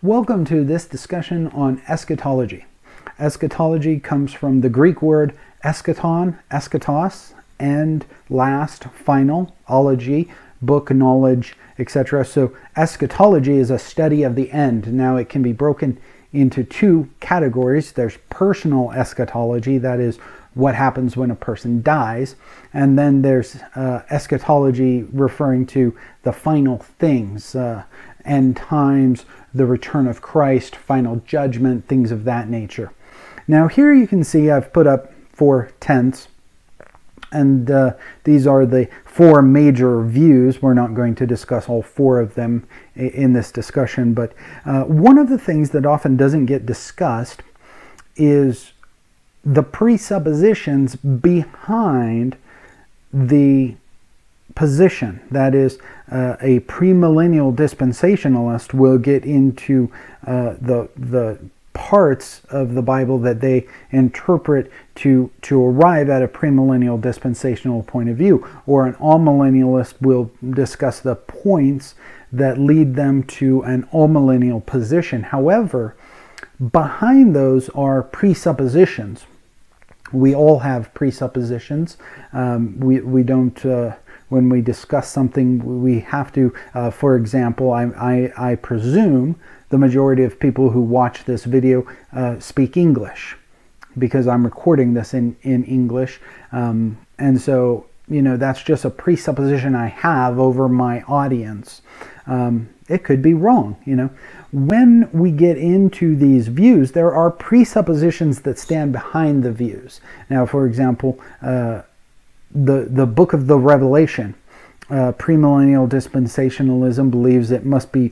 Welcome to this discussion on eschatology. Eschatology comes from the Greek word eschaton, eschatos, and last, final, ology, book, knowledge, etc. So eschatology is a study of the end. Now it can be broken into two categories. There's personal eschatology, that is what happens when a person dies, and then there's eschatology referring to the final things, end times, the return of Christ, final judgment, things of that nature. Now here you can see I've put up 4 tents, and these are the 4 major views. We're not going to discuss all 4 of them in this discussion, but one of the things that often doesn't get discussed is the presuppositions behind the position. That is, a premillennial dispensationalist will get into the parts of the Bible that they interpret to arrive at a premillennial dispensational point of view, or an amillennialist will discuss the points that lead them to an amillennial position. However, behind those are presuppositions. We all have presuppositions. We don't, when we discuss something, we have to, for example, I presume the majority of people who watch this video speak English, because I'm recording this in English. And so, that's just a presupposition I have over my audience. It could be wrong, When we get into these views, there are presuppositions that stand behind the views. Now, for example, the book of the Revelation, premillennial dispensationalism believes it must be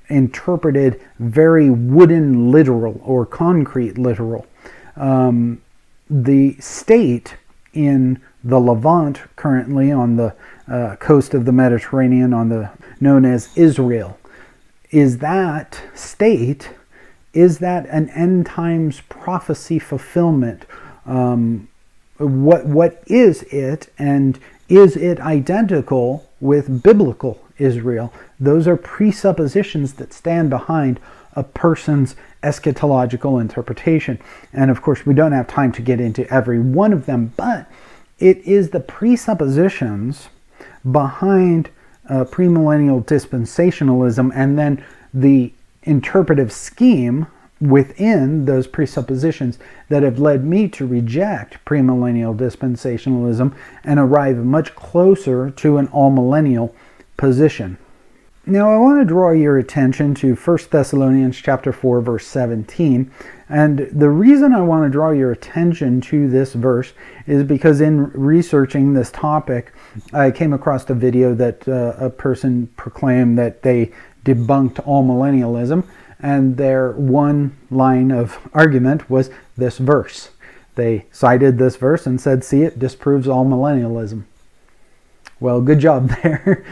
interpreted very wooden literal or concrete literal. The state in the Levant currently on the coast of the Mediterranean, known as Israel, is that state, is that an end times prophecy fulfillment? What is it, and is it identical with biblical Israel? Those are presuppositions that stand behind a person's eschatological interpretation. And of course, we don't have time to get into every one of them, but it is the presuppositions behind premillennial dispensationalism, and then the interpretive scheme within those presuppositions that have led me to reject premillennial dispensationalism and arrive much closer to an all-millennial position. Now I want to draw your attention to 1 Thessalonians chapter 4, verse 17. And the reason I want to draw your attention to this verse is because in researching this topic, I came across a video that a person proclaimed that they debunked all-millennialism, and their one line of argument was this verse. They cited this verse and said, see, it disproves all-millennialism. Well, good job there.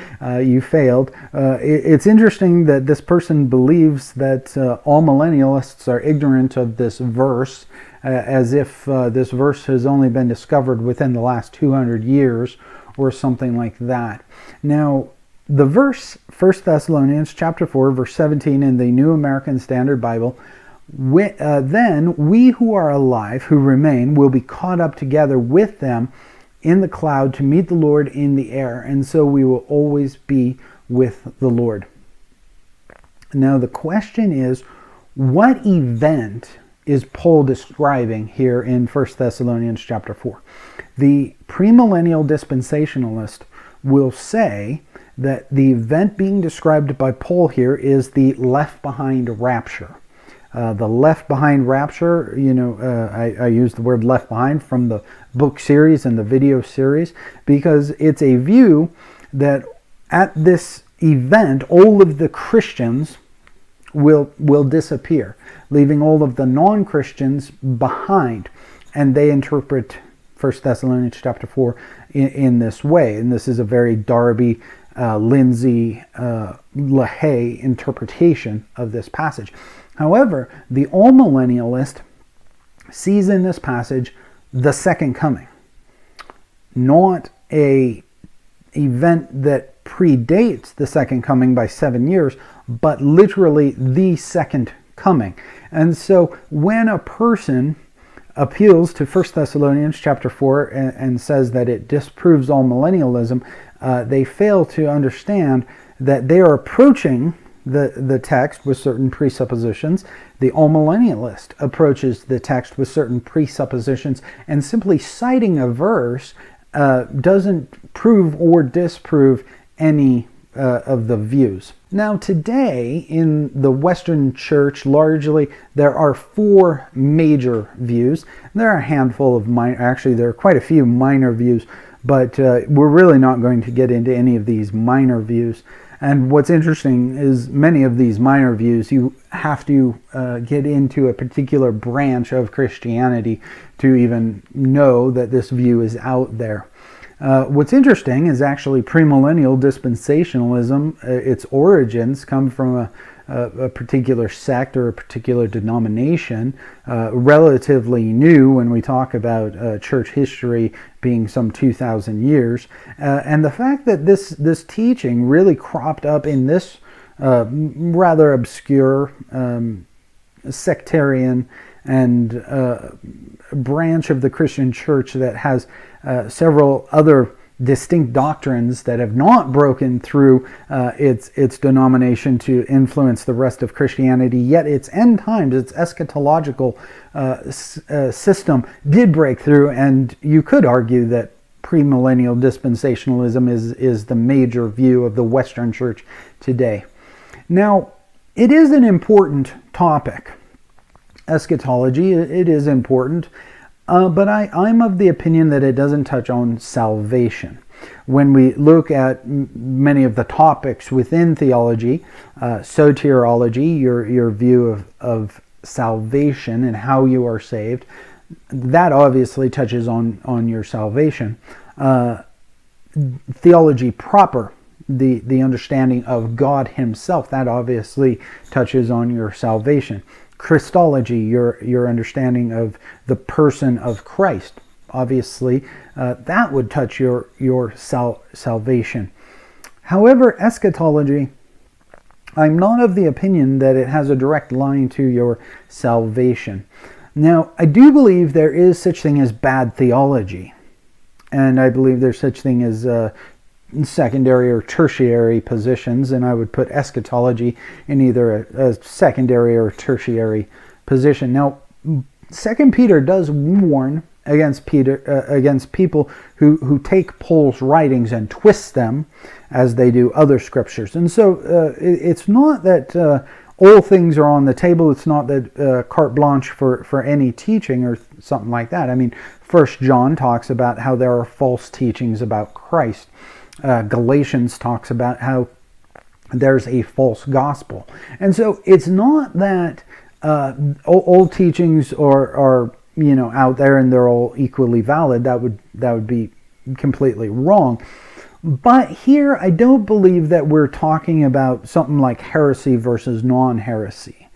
You failed. It's interesting that this person believes that all millennialists are ignorant of this verse, as if this verse has only been discovered within the last 200 years or something like that. Now, the verse, 1 Thessalonians chapter 4, verse 17 in the New American Standard Bible, then we who are alive, who remain, will be caught up together with them in the cloud to meet the Lord in the air, and so we will always be with the Lord. Now the question is, what event is Paul describing here in 1 Thessalonians chapter 4? The premillennial dispensationalist will say that the event being described by Paul here is the left behind rapture. The left behind rapture, I use the word left behind from the book series and the video series, because it's a view that at this event, all of the Christians will disappear, leaving all of the non-Christians behind. And they interpret 1 Thessalonians chapter 4 in this way. And this is a very Darby, Lindsay, LaHaye interpretation of this passage. However, the all-millennialist sees in this passage the second coming, not a event that predates the second coming by 7 years, but literally the second coming. And so when a person appeals to 1 Thessalonians chapter 4 and says that it disproves all millennialism, they fail to understand that they are approaching the text with certain presuppositions. The all-millennialist approaches the text with certain presuppositions, and simply citing a verse doesn't prove or disprove any of the views. Now today in the Western Church, largely there are 4 major views. There are a handful of there are quite a few minor views, but we're really not going to get into any of these minor views. And what's interesting is many of these minor views, you have to get into a particular branch of Christianity to even know that this view is out there. What's interesting is actually premillennial dispensationalism. Its origins come from a particular sect or a particular denomination, relatively new when we talk about church history being some 2,000 years. And the fact that this teaching really cropped up in this rather obscure sectarian and branch of the Christian church that has several other distinct doctrines that have not broken through its denomination to influence the rest of Christianity, yet its end times, its eschatological system did break through, and you could argue that premillennial dispensationalism is the major view of the Western church today. Now, it is an important topic. Eschatology, it is important. But I'm of the opinion that it doesn't touch on salvation. When we look at many of the topics within theology, soteriology, your view of salvation and how you are saved, that obviously touches on your salvation. Theology proper, the understanding of God Himself, that obviously touches on your salvation. Christology, your understanding of the person of Christ, obviously that would touch your salvation. However, eschatology, I'm not of the opinion that it has a direct line to your salvation. Now, I do believe there is such thing as bad theology, and I believe there's such thing as secondary or tertiary positions, and I would put eschatology in either a secondary or tertiary position. Now, 2 Peter does warn against people who take Paul's writings and twist them as they do other scriptures. And so it's not that all things are on the table. It's not that carte blanche for any teaching or something like that. I mean, 1 John talks about how there are false teachings about Christ. Galatians talks about how there's a false gospel. And so it's not that all teachings are out there and they're all equally valid. That would be completely wrong. But here I don't believe that we're talking about something like heresy versus non-heresy.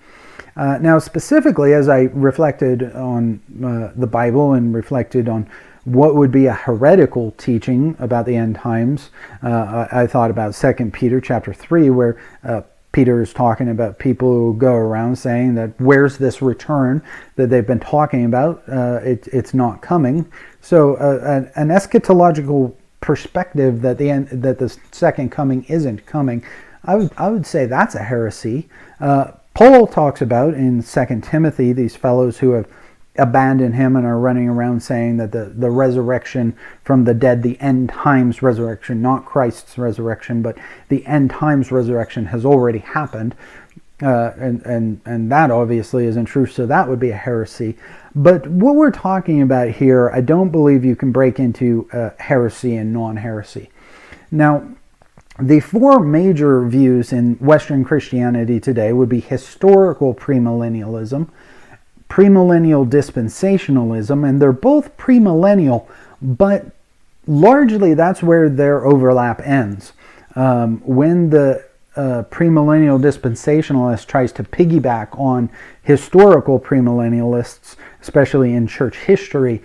Now specifically, as I reflected on the Bible and reflected on what would be a heretical teaching about the end times, I thought about 2 Peter chapter 3, where Peter is talking about people who go around saying that where's this return that they've been talking about? It's not coming. So an eschatological perspective that the second coming isn't coming, I would say that's a heresy. Paul talks about in 2 Timothy these fellows who have abandon him and are running around saying that the resurrection from the dead, the end times resurrection, not Christ's resurrection, but the end times resurrection has already happened. And that obviously isn't true, so that would be a heresy. But what we're talking about here, I don't believe you can break into heresy and non-heresy. Now, the 4 major views in Western Christianity today would be historical premillennialism, premillennial dispensationalism, and they're both premillennial, but largely that's where their overlap ends. When the premillennial dispensationalist tries to piggyback on historical premillennialists, especially in church history,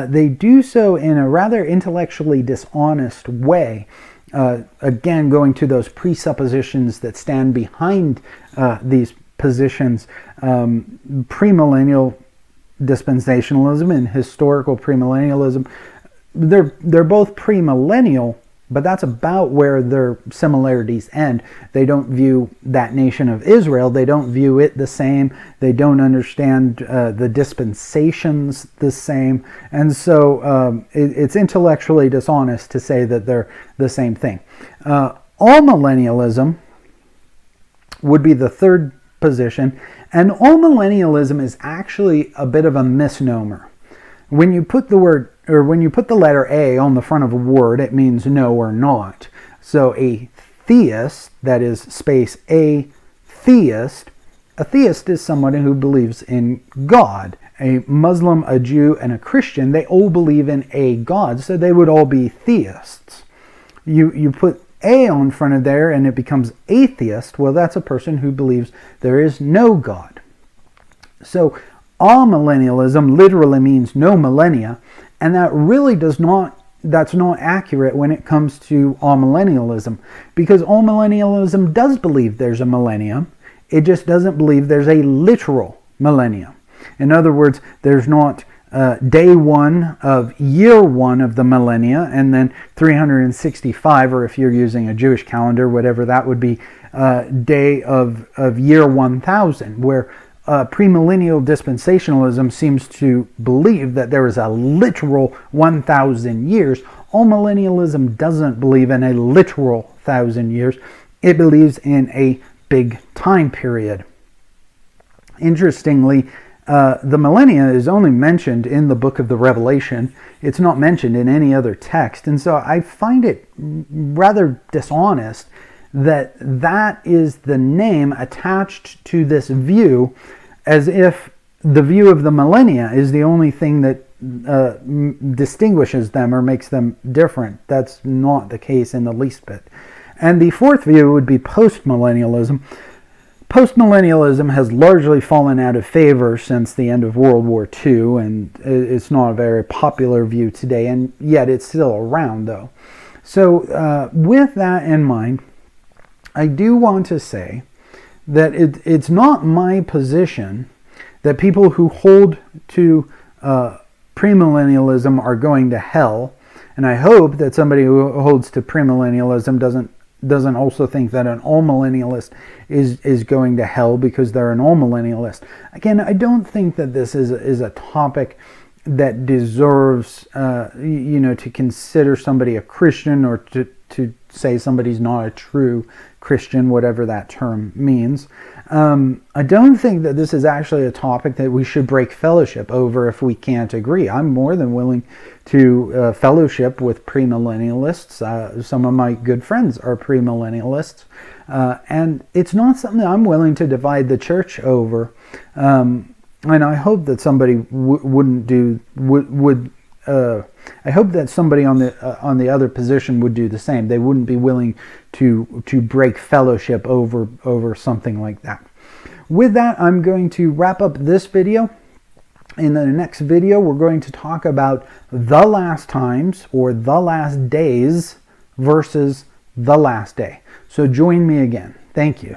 they do so in a rather intellectually dishonest way. again, going to those presuppositions that stand behind these positions, premillennial dispensationalism and historical premillennialism, they're both premillennial, but that's about where their similarities end. They don't view that nation of Israel, they don't view it the same, they don't understand the dispensations the same, and so it's intellectually dishonest to say that they're the same thing. All-millennialism would be the third position, and all-millennialism is actually a bit of a misnomer. When you put the letter A on the front of a word, it means no or not. So a theist, that is space a theist is someone who believes in God. A Muslim, a Jew, and a Christian, they all believe in a God, so they would all be theists. You put A on front of there and it becomes atheist, well, that's a person who believes there is no God. So all-millennialism literally means no millennia, and that really that's not accurate when it comes to all-millennialism, because all-millennialism does believe there's a millennium, it just doesn't believe there's a literal millennium. In other words, there's not day one of year one of the millennia, and then 365, or if you're using a Jewish calendar, whatever that would be, day of year 1000, where premillennial dispensationalism seems to believe that there is a literal 1,000 years. All millennialism doesn't believe in a literal 1,000 years. It believes in a big time period. Interestingly, the millennia is only mentioned in the book of the Revelation. It's not mentioned in any other text. And so I find it rather dishonest that is the name attached to this view, as if the view of the millennia is the only thing that distinguishes them or makes them different. That's not the case in the least bit. And the fourth view would be postmillennialism. Postmillennialism has largely fallen out of favor since the end of World War II, and it's not a very popular view today, and yet it's still around, though. So with that in mind, I do want to say that it's not my position that people who hold to premillennialism are going to hell, and I hope that somebody who holds to premillennialism doesn't also think that an all-millennialist is going to hell because they're an all-millennialist. Again, I don't think that this is a topic that deserves to consider somebody a Christian, or to say somebody's not a true Christian, whatever that term means. I don't think that this is actually a topic that we should break fellowship over if we can't agree. I'm more than willing to fellowship with premillennialists. Some of my good friends are premillennialists, and it's not something I'm willing to divide the church over. And I hope that somebody I hope that somebody on the other position would do the same. They wouldn't be willing to break fellowship over something like that. With that, I'm going to wrap up this video. In the next video, we're going to talk about the last times, or the last days, versus the last day. So join me again. Thank you.